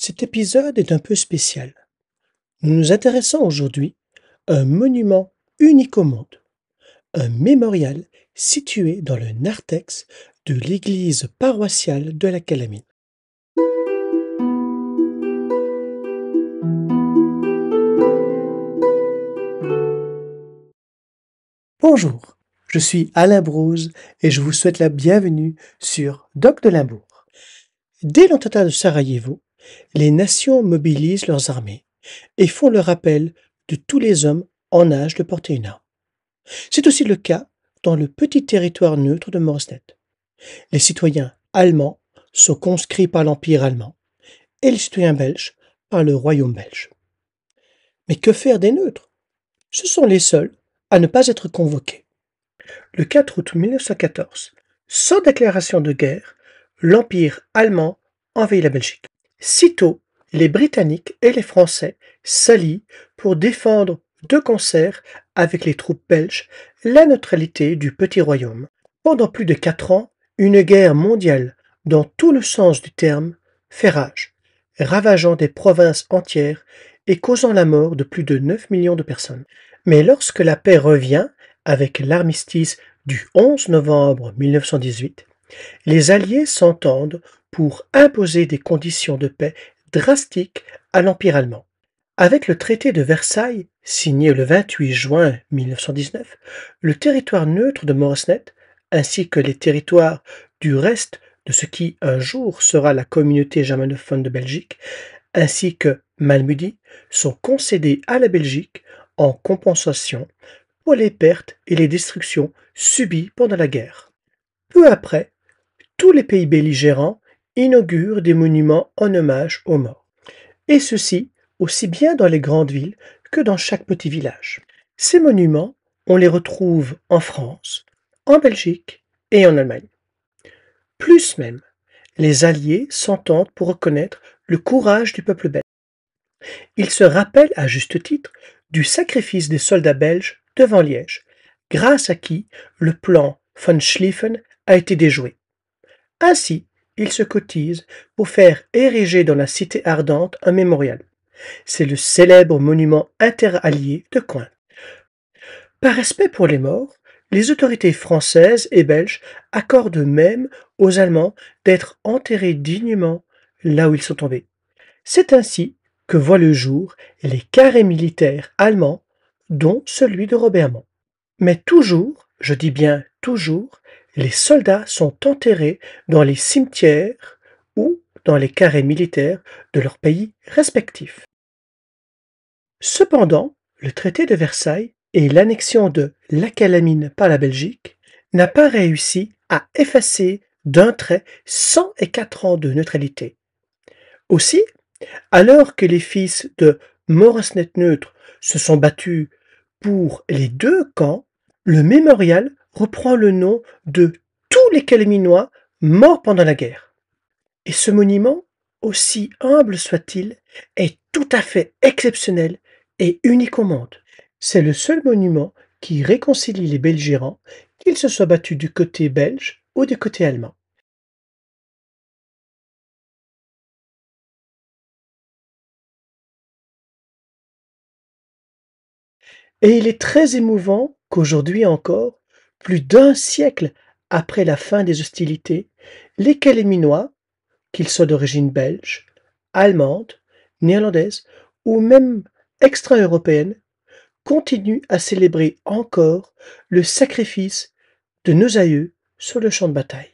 Cet épisode est un peu spécial. Nous nous intéressons aujourd'hui à un monument unique au monde, un mémorial situé dans le narthex de l'église paroissiale de la Calamine. Bonjour, je suis Alain Brouze et je vous souhaite la bienvenue sur Doc de Limbourg. Dès l'attentat de Sarajevo, les nations mobilisent leurs armées et font le rappel de tous les hommes en âge de porter une arme. C'est aussi le cas dans le petit territoire neutre de Moresnet. Les citoyens allemands sont conscrits par l'Empire allemand et les citoyens belges par le Royaume belge. Mais que faire des neutres? Ce sont les seuls à ne pas être convoqués. Le 4 août 1914, sans déclaration de guerre, l'Empire allemand envahit la Belgique. Sitôt, les Britanniques et les Français s'allient pour défendre de concert avec les troupes belges la neutralité du petit royaume. Pendant plus de 4 ans, une guerre mondiale, dans tout le sens du terme, fait rage, ravageant des provinces entières et causant la mort de plus de 9 millions de personnes. Mais lorsque la paix revient, avec l'armistice du 11 novembre 1918, les Alliés s'entendent pour imposer des conditions de paix drastiques à l'Empire allemand. Avec le traité de Versailles, signé le 28 juin 1919, le territoire neutre de Moresnet, ainsi que les territoires du reste de ce qui un jour sera la communauté germanophone de Belgique, ainsi que Malmedy, sont concédés à la Belgique en compensation pour les pertes et les destructions subies pendant la guerre. Peu après, tous les pays belligérants inaugurent des monuments en hommage aux morts, et ceci aussi bien dans les grandes villes que dans chaque petit village. Ces monuments, on les retrouve en France, en Belgique et en Allemagne. Plus même, les Alliés s'entendent pour reconnaître le courage du peuple belge. Ils se rappellent à juste titre du sacrifice des soldats belges devant Liège, grâce à qui le plan von Schlieffen a été déjoué. Ainsi, ils se cotisent pour faire ériger dans la cité ardente un mémorial. C'est le célèbre monument interallié de Coin. Par respect pour les morts, les autorités françaises et belges accordent même aux Allemands d'être enterrés dignement là où ils sont tombés. C'est ainsi que voient le jour les carrés militaires allemands, dont celui de Robermont. Mais toujours, je dis bien toujours, les soldats sont enterrés dans les cimetières ou dans les carrés militaires de leurs pays respectifs. Cependant, le traité de Versailles et l'annexion de la Calamine par la Belgique n'a pas réussi à effacer d'un trait 104 ans de neutralité. Aussi, alors que les fils de Moresnet neutre se sont battus pour les deux camps, le mémorial reprend le nom de tous les Caléminois morts pendant la guerre. Et ce monument, aussi humble soit-il, est tout à fait exceptionnel et unique au monde. C'est le seul monument qui réconcilie les belligérants, qu'ils se soient battus du côté belge ou du côté allemand. Et il est très émouvant qu'aujourd'hui encore, plus d'un siècle après la fin des hostilités, les Caléminois, qu'ils soient d'origine belge, allemande, néerlandaise ou même extra-européenne, continuent à célébrer encore le sacrifice de nos aïeux sur le champ de bataille.